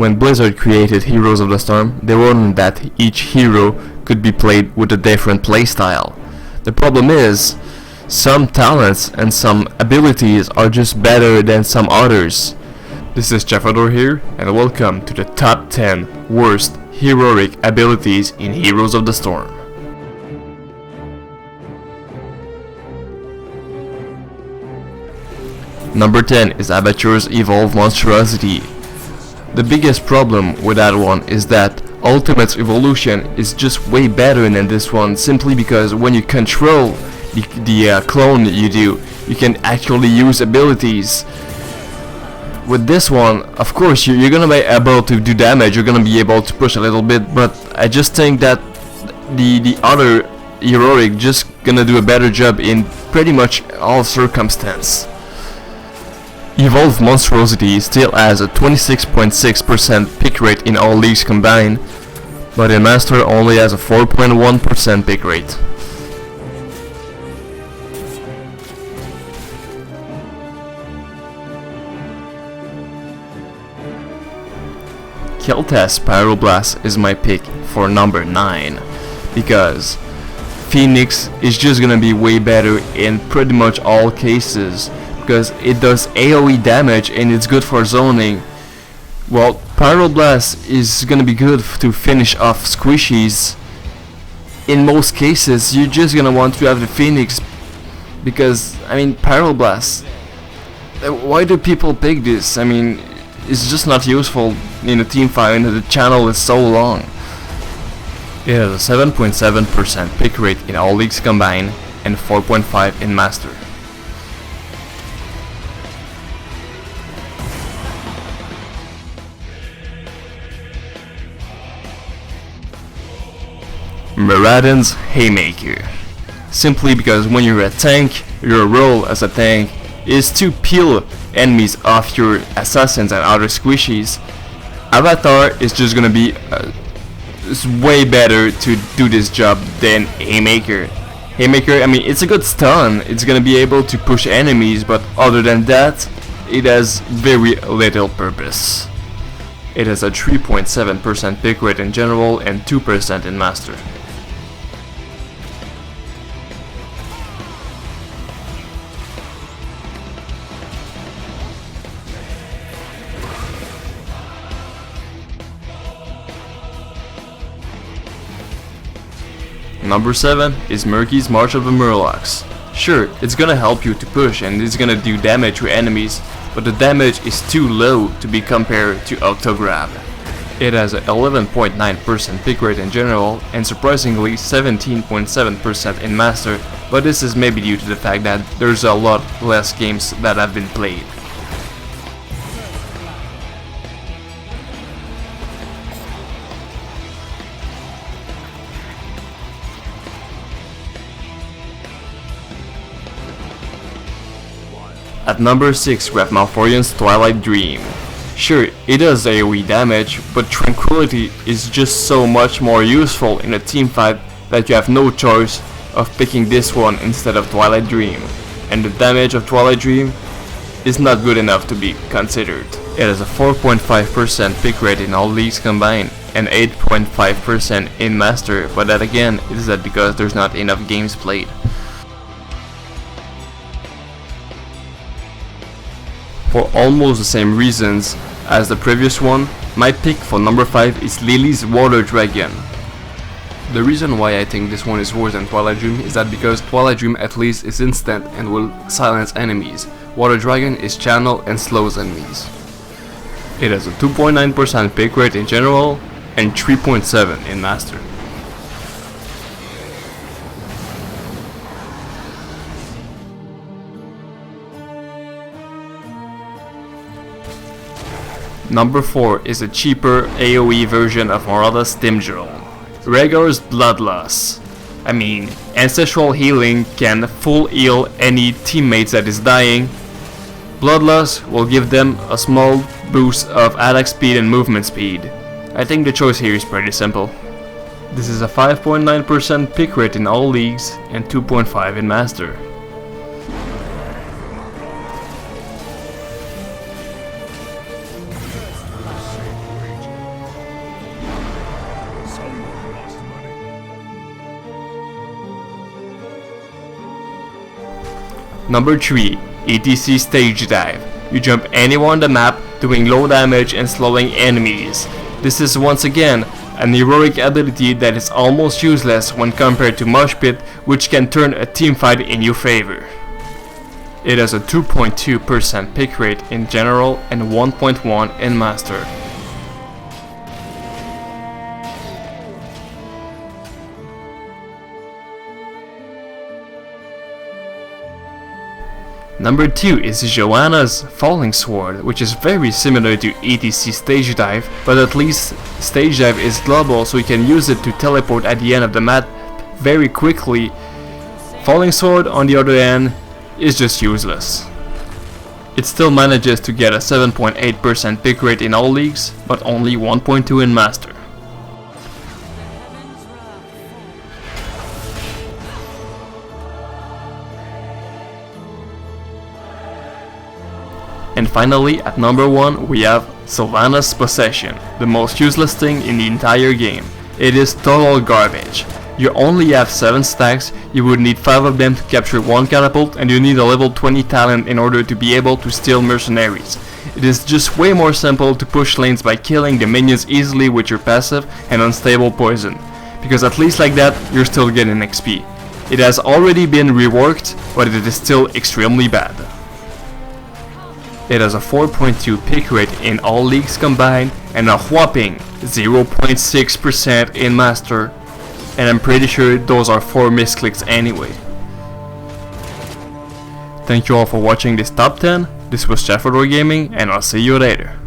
When Blizzard created Heroes of the Storm, they warned that each hero could be played with a different playstyle. The problem is, some talents and some abilities are just better than some others. This is Jeffador here, and welcome to the top 10 worst heroic abilities in Heroes of the Storm. Number 10 is Abatur's Evolved Monstrosity. The biggest problem with that one is that Ultimate's evolution is just way better than this one, simply because when you control the clone you do, you can actually use abilities. With this one, of course, you're gonna be able to do damage, you're gonna be able to push a little bit, but I just think that the other heroic just gonna do a better job in pretty much all circumstance. Evolved Monstrosity still has a 26.6% pick rate in all leagues combined, but in Master only has a 4.1% pick rate. kael'thas Pyroblast is my pick for number 9, because Phoenix is just gonna be way better in pretty much all cases, because it does AoE damage and it's good for zoning. Well, Pyroblast is gonna be good to finish off squishies. In most cases, you're just gonna want to have the Phoenix, because, I mean, Pyroblast, why do people pick this? I mean, it's just not useful in a team fight and the channel is so long. It has a 7.7% pick rate in all leagues combined and 4.5 in Master. Maraudon's Haymaker. Simply because when you're a tank, your role as a tank is to peel enemies off your assassins and other squishies. Avatar is just gonna be it's way better to do this job than Haymaker. Haymaker, I mean, it's a good stun, it's gonna be able to push enemies, but other than that, it has very little purpose. It has a 3.7% pick rate in general and 2% in Master. Number 7 is Murky's March of the Murlocs. Sure, it's gonna help you to push and it's gonna do damage to enemies, but the damage is too low to be compared to Octograb. It has a 11.9% pick rate in general and surprisingly 17.7% in Master, but this is maybe due to the fact that there's a lot less games that have been played. At number 6, we have Malfurion's Twilight Dream. Sure, it does AoE damage, but Tranquility is just so much more useful in a team fight that you have no choice of picking this one instead of Twilight Dream. And the damage of Twilight Dream is not good enough to be considered. It has a 4.5% pick rate in all leagues combined and 8.5% in Master, but that again is that because there's not enough games played. For almost the same reasons as the previous one, my pick for number 5 is Lily's Water Dragon. The reason why I think this one is worse than Twilight Dream is that because Twilight Dream at least is instant and will silence enemies. Water Dragon is channel and slows enemies. It has a 2.9% pick rate in general and 3.7 in Master. Number 4 is a cheaper AoE version of Marauder's Stimgirl, Rhaegar's Bloodlust. I mean, Ancestral Healing can full heal any teammates that is dying. Bloodlust will give them a small boost of attack speed and movement speed. I think the choice here is pretty simple. This is a 5.9% pick rate in all leagues and 2.5 in Master. Number 3. e.t.c. Stage Dive. You jump anywhere on the map, doing low damage and slowing enemies. This is once again an heroic ability that is almost useless when compared to Mosh Pit, which can turn a teamfight in your favor. It has a 2.2% pick rate in General and 1.1 in Master. Number 2 is Joanna's Falling Sword, which is very similar to e.t.c. Stage Dive, but at least Stage Dive is global, so you can use it to teleport at the end of the map very quickly. Falling Sword, on the other hand, is just useless. It still manages to get a 7.8% pick rate in all leagues, but only 1.2 in Master. And finally, at number 1, we have Sylvanas Possession, the most useless thing in the entire game. It is total garbage. You only have 7 stacks, you would need 5 of them to capture 1 catapult, and you need a level 20 talent in order to be able to steal mercenaries. It is just way more simple to push lanes by killing the minions easily with your passive and unstable poison, because at least like that, you're still getting XP. It has already been reworked, but it is still extremely bad. It has a 4.2 pick rate in all leagues combined and a whopping 0.6% in Master, and I'm pretty sure those are 4 misclicks anyway. Thank you all for watching this top 10. This was Chefador Gaming, and I'll see you later.